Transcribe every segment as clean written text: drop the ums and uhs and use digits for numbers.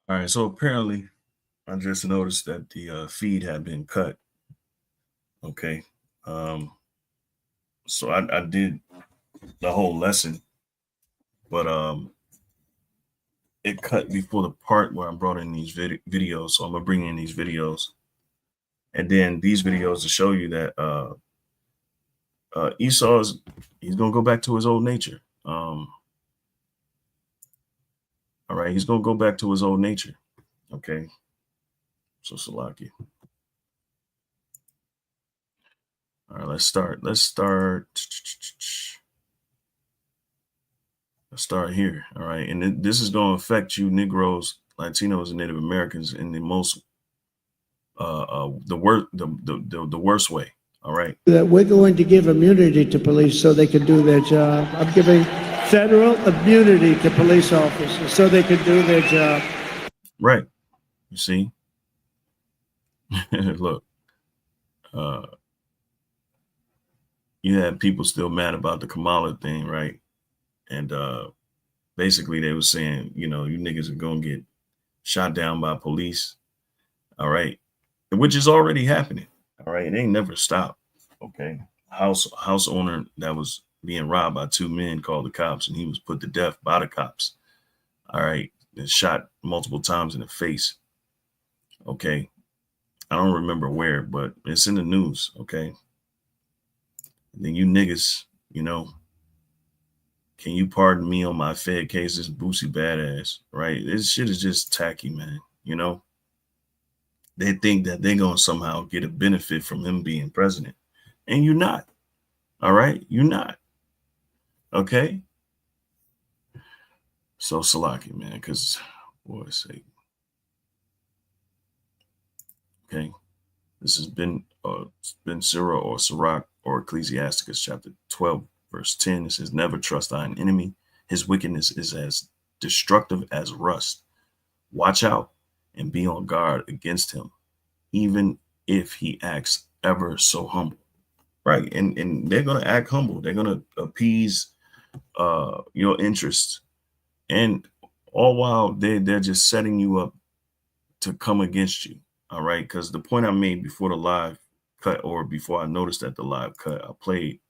All right, so apparently I just noticed that the feed had been cut. Okay. Um, so I did the whole lesson, but it cut before the part where I brought in these videos. So I'm gonna bring in these videos, and then these videos to show you that Esau's he's gonna go back to his old nature. All right, he's gonna go back to his old nature. Okay, so Salaki. All right, let's start. Let's start. Let's start here. All right, and this is going to affect you, Negroes, Latinos, and Native Americans in the most the worst way. All right. That we're going to give immunity to police so they can do their job. I'm giving federal immunity to police officers so they can do their job. Right. You see? Look, you had people still mad about the Kamala thing, right? And basically they were saying, you know, you niggas are going to get shot down by police. All right. Which is already happening. All right. It ain't never stopped. Okay. House owner that was being robbed by two men called the cops, and he was put to death by the cops. All right. And shot multiple times in the face. Okay. I don't remember where, but it's in the news. Okay. And then you niggas, you know, can you pardon me on my Fed cases? Boosie badass, right? This shit is just tacky, man. You know, they think that they're going to somehow get a benefit from him being president. And you're not. All right. You're not. Okay. So Salaki, man, because boy's sake. Okay. This has been Sirach or Sirach or Ecclesiasticus chapter 12, verse 10. It says, never trust thine enemy. His wickedness is as destructive as rust. Watch out and be on guard against him, even if he acts ever so humble. Right. And they're going to act humble. They're going to appease your interests. And all while they're just setting you up to come against you. All right. Because the point I made before the live cut, or before I noticed that the live cut, I played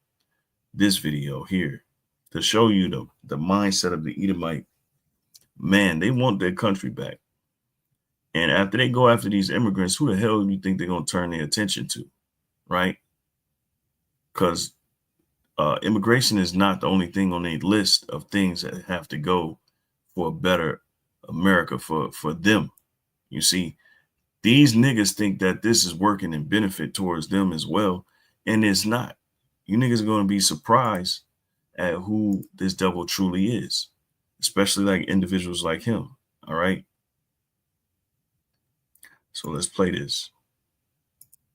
this video here to show you the mindset of the Edomite. Man, they want their country back. And after they go after these immigrants, who the hell do you think they're going to turn their attention to? Right. Because immigration is not the only thing on a list of things that have to go for a better America for them. You see, these niggas think that this is working and benefit towards them as well. And it's not. You niggas are going to be surprised at who this devil truly is, especially like individuals like him. All right. So let's play this.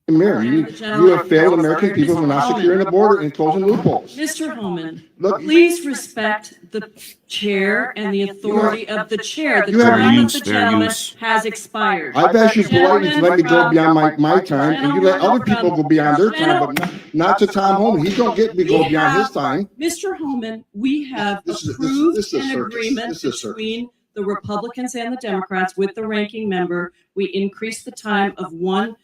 Mirror. You have failed American people for not securing the border and closing loopholes. Mr. Holman, please respect the chair and the authority of the chair. The time of the gentleman has expired. I've asked you politely to let me go beyond my time, and you let other people go beyond their time, but not to Tom Holman. He don't get me go beyond his time. Mr. Holman, we have approved an agreement between the Republicans and the Democrats with the ranking member. We increased the time of one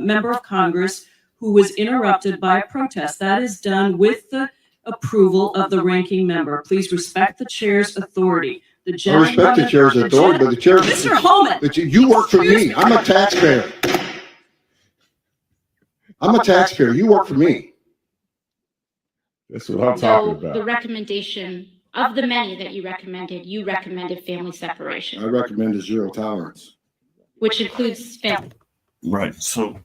member of Congress who was interrupted by a protest. That is done with the approval of the ranking member. Please respect the chair's authority. I respect the chair's authority, but the chair, Mr. Holman, you work for me. I'm a taxpayer. I'm a taxpayer. You work for me. That's what I'm talking about. The recommendation of the many that you recommended family separation. I recommended zero tolerance, which includes family. Right. So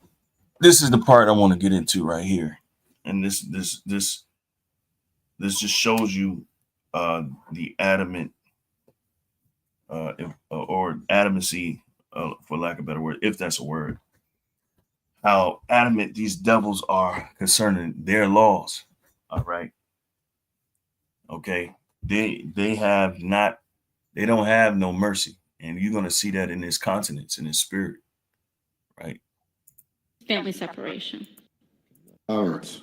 this is the part I want to get into right here. And this just shows you the adamant or adamancy, for lack of a better word, if that's a word, how adamant these devils are concerning their laws. All right. Okay. They don't have no mercy. And you're going to see that in his countenance, in his spirit. Right. Family separation. Tolerance.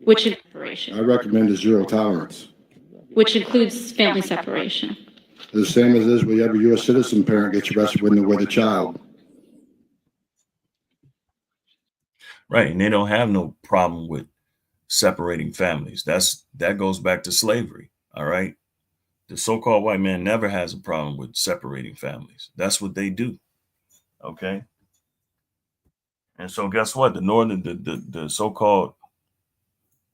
Which is separation. I recommend zero tolerance. Which includes family separation. The same as is when you have a U.S. citizen parent gets arrested when they're with a child. Right. And they don't have no problem with separating families. That goes back to slavery. All right. The so-called white man never has a problem with separating families. That's what they do. Okay. And so guess what? The northern, the so-called,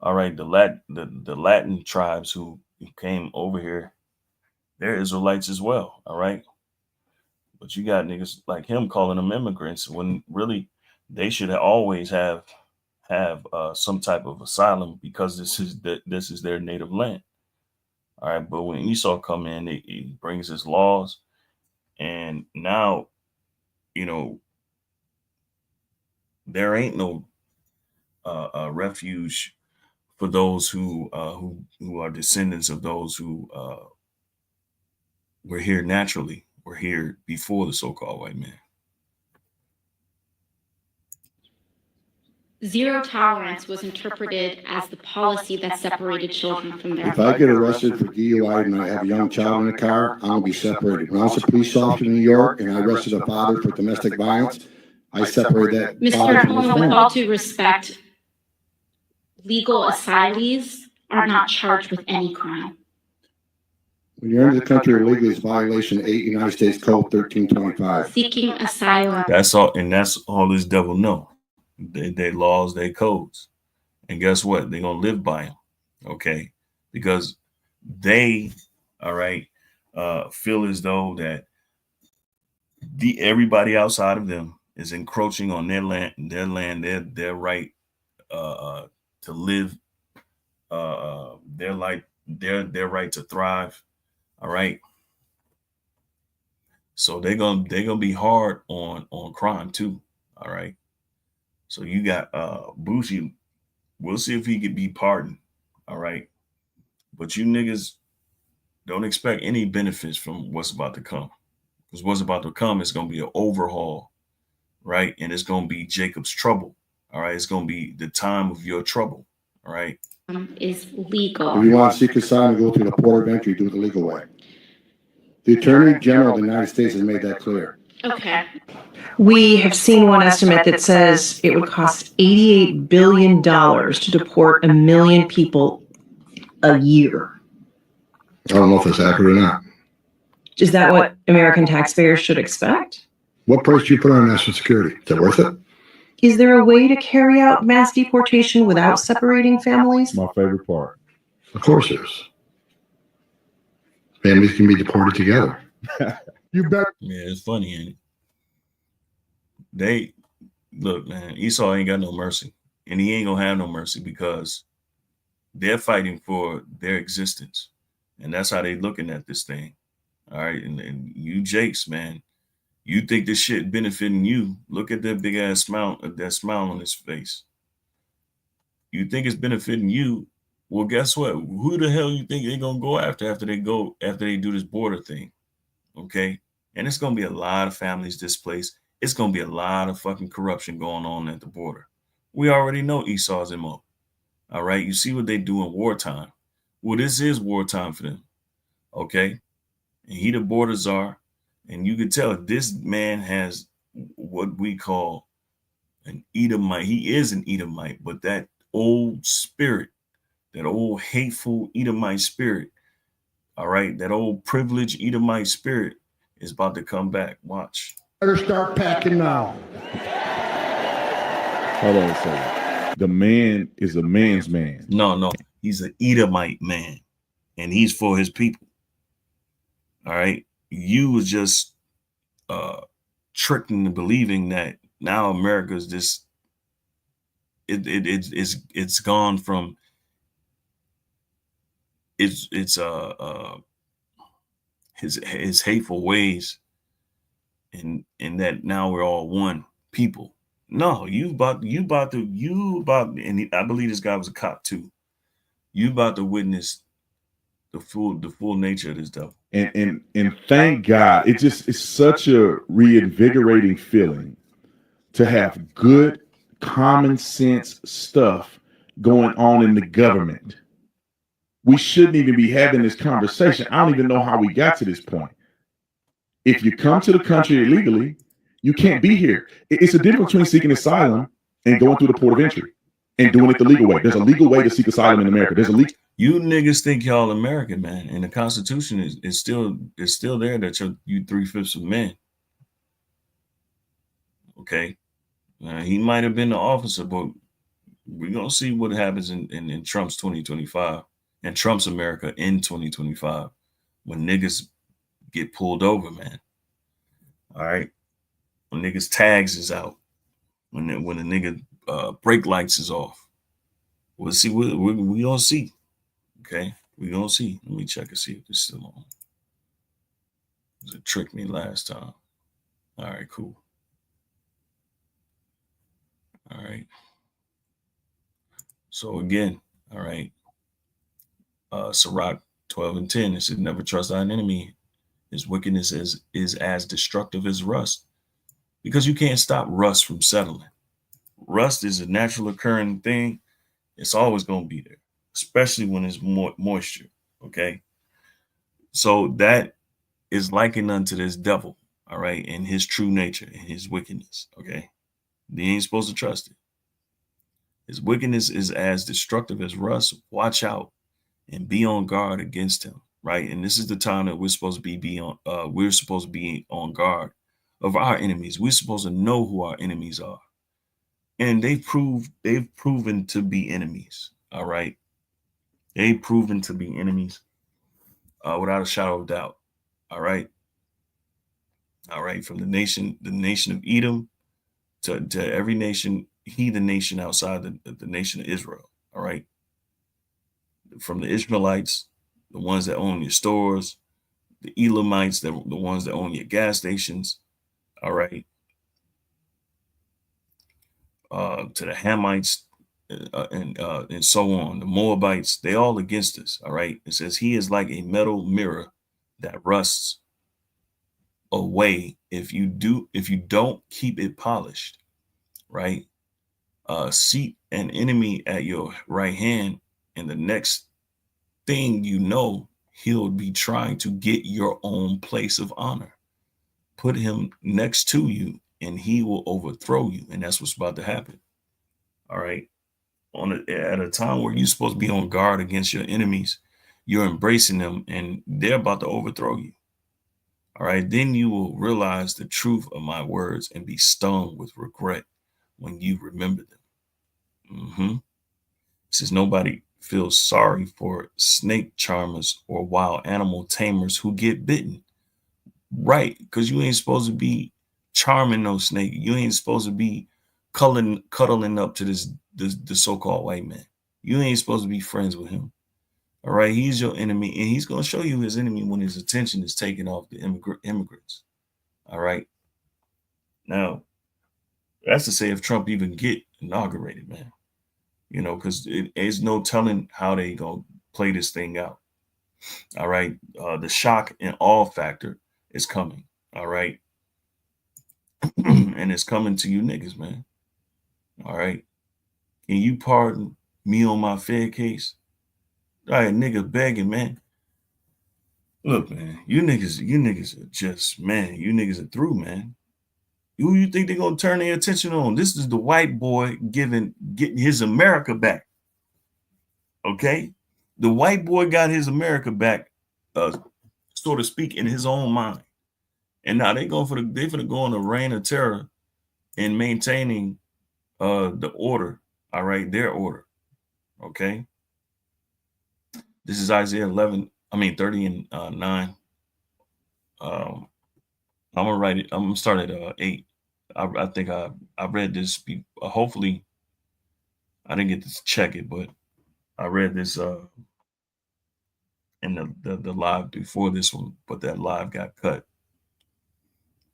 all right, the Latin tribes who came over here, they're Israelites as well. All right. But you got niggas like him calling them immigrants when really they should always have some type of asylum because this is their native land. All right. But when Esau come in, he brings his laws. And now, there ain't no refuge for those who are descendants of those who were here naturally, were here before the so-called white man. Zero tolerance was interpreted as the policy that separated children from their If I get arrested for DUI and I have a young child in the car, I'm going to be separated. When I was a police officer in New York and I arrested a father for domestic violence, I separated that. Mr. Holman, with all due respect, legal asylees are not charged with any crime. When you're in the country illegally, it's violation 8 United States Code 1325. Seeking asylum. That's all this devil know. They laws, they codes. And guess what? They're going to live by them. Okay. Because they, all right, feel as though that everybody outside of them is encroaching on their land, their right to live, their right to thrive. All right. So they're gonna be hard on crime too. All right. So you got Boosie. We'll see if he could be pardoned. All right. But you niggas don't expect any benefits from what's about to come. Because what's about to come is gonna be an overhaul, right? And it's gonna be Jacob's trouble. All right. It's gonna be the time of your trouble. All right. Is legal. If you want to seek asylum, go through the port of entry, do it the legal way. The Attorney General of the United States has made that clear. Okay. We have seen one estimate that says it would cost $88 billion to deport 1 million people a year. I don't know if that's accurate or not. Is that what American taxpayers should expect? What price do you put on national security? Is it worth it? Is there a way to carry out mass deportation without separating families? My favorite part. Of course there's. Families can be deported together. You bet. Yeah, it's funny, ain't it? They look, man, Esau ain't got no mercy. And he ain't gonna have no mercy because they're fighting for their existence. And that's how they looking at this thing. All right. And you Jakes, man, you think this shit benefiting you. Look at that big ass smile, that smile on his face. You think it's benefiting you. Well, guess what? Who the hell you think they're gonna go after they do this border thing? Okay. And it's gonna be a lot of families displaced. It's gonna be a lot of fucking corruption going on at the border. We already know Esau's MO. All right. You see what they do in wartime. Well, this is wartime for them. Okay. And he the border czar. And you can tell this man has what we call an Edomite. He is an Edomite, but that old spirit, that old hateful Edomite spirit, all right, that old privileged Edomite spirit is about to come back. Watch. Better start packing now. Hold on a second. The man is a man's man. No, he's an Edomite man, and he's for his people. All right, you was just tricked into believing that now America's this. It's gone from. It's his hateful ways, and that now we're all one people. No, you about, and I believe this guy was a cop too. You about to witness the full nature of this devil. And thank God, it's such a reinvigorating feeling to have good common sense stuff going on in the government. we shouldn't even be having this conversation. I don't even know how we got to this point. If you come to the country illegally, you can't be here. It's a difference between seeking asylum and going through the port of entry and doing it the legal way. There's a legal way to seek asylum in America. There's a legal. You niggas think y'all American, man, and the Constitution is still there that you 3/5 of men. Okay, he might have been the officer, but we're gonna see what happens in Trump's 2025 and Trump's America in 2025 when niggas get pulled over, man. All right, when niggas tags is out, when the nigga brake lights is off. We'll see. We gonna see. Okay, we gonna see. Let me check and see if it's still on. It tricked me last time. All right, cool. All right. So again, all right. Sirach 12:10. It says, "Never trust thine enemy. His wickedness is as destructive as rust." Because you can't stop rust from settling. Rust is a natural occurring thing. It's always going to be there, especially when it's moisture. Okay. So that is likened unto this devil. All right. In his true nature and his wickedness. Okay. You ain't supposed to trust it. His wickedness is as destructive as rust. Watch out and be on guard against him. Right. And this is the time that we're supposed to be on guard of our enemies. We're supposed to know who our enemies are. And they've proven to be enemies. All right. They've proven to be enemies without a shadow of doubt. All right. All right. From the nation of Edom to every nation, heathen nation outside the nation of Israel. All right. From the Ishmaelites, the ones that own your stores, the Elamites, the ones that own your gas stations. All right. To the Hamites and so on, the Moabites, they all against us. All right. It says he is like a metal mirror that rusts away if you don't keep it polished. Right. Seat an enemy at your right hand, and the next thing you know, he'll be trying to get your own place of honor. Put him next to you and he will overthrow you. And that's what's about to happen. All right. At a time where you're supposed to be on guard against your enemies, you're embracing them and they're about to overthrow you. All right. Then you will realize the truth of my words and be stung with regret when you remember them. It says nobody feels sorry for snake charmers or wild animal tamers who get bitten. Right. Because you ain't supposed to be charming no snake. You ain't supposed to be cuddling up to the so-called white man. You ain't supposed to be friends with him. All right. He's your enemy, and he's going to show you his enemy when his attention is taken off the immigrants. All right. Now, that's to say if Trump even get inaugurated, man. You know, because there's no telling how they going to play this thing out. All right. The shock and awe factor is coming. All right. And it's coming to you niggas, man. All right. Can you pardon me on my Fed case? All right, niggas begging, man. Look, man, you niggas are just, man, you niggas are through, man. Who you think they're gonna turn their attention on? This is the white boy getting his America back. Okay? The white boy got his America back, so to speak, in his own mind. And now they're gonna go on a reign of terror in maintaining the order, all right, their order. Okay. This is Isaiah 30 and 9. I'm gonna write it. I'm gonna start at 8. I think I read this. Hopefully, I didn't get to check it, but I read this in the live before this one, but that live got cut.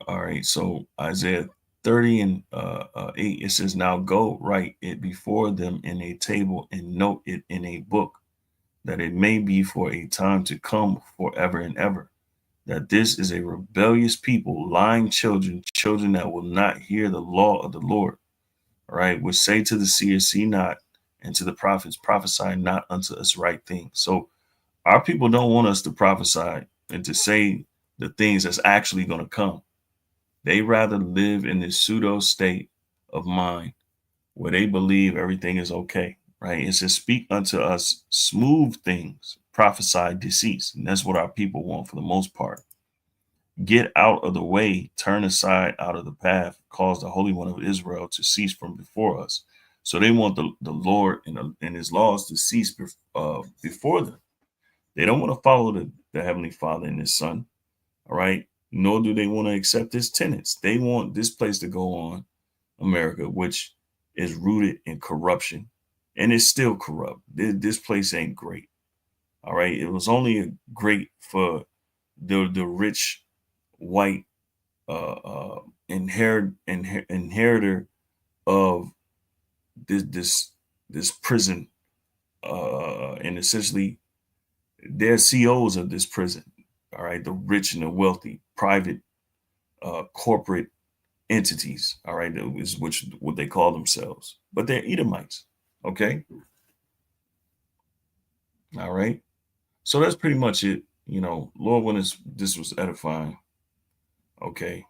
All right, so Isaiah 30 and 8, it says, "Now go write it before them in a table and note it in a book, that it may be for a time to come forever and ever, that this is a rebellious people, lying children that will not hear the law of the Lord, all right, which say to the seer, see not, and to the prophets, prophesy not unto us right things." So Our people don't want us to prophesy and to say the things that's actually going to come. They rather live in this pseudo state of mind where they believe everything is okay, right? It says, speak unto us smooth things, prophesy decease. And that's what our people want for the most part. Get out of the way, turn aside out of the path, cause the Holy One of Israel to cease from before us. So they want the Lord and his laws to cease before them. They don't want to follow the Heavenly Father and his Son, all right? Nor do they want to accept his tenets. They want this place to go on, America, which is rooted in corruption, and it's still corrupt. This place ain't great, all right? It was only great for the rich white inheritor of this prison, and essentially they're CEOs of this prison. All right, the rich and the wealthy, private, corporate entities. All right, is what they call themselves, but they're Edomites. Okay, all right. So that's pretty much it. You know, Lord, when this was edifying. Okay,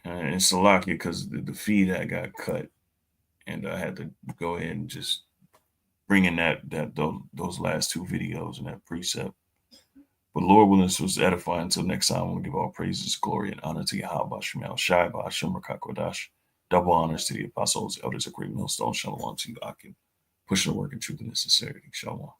and Salakia, because the feed that got cut, and I had to go ahead and just bring in those last two videos and that precept. But Lord willing, this was edifying. Until next time, I want to give all praises, glory, and honor to Yahweh Shemel Shai Ba'Hashem Rakakwadash. Double honors to the apostles, elders of Great Millstone. Shalom to you, Akin. Pushing the work in truth and sincerity. Shalom.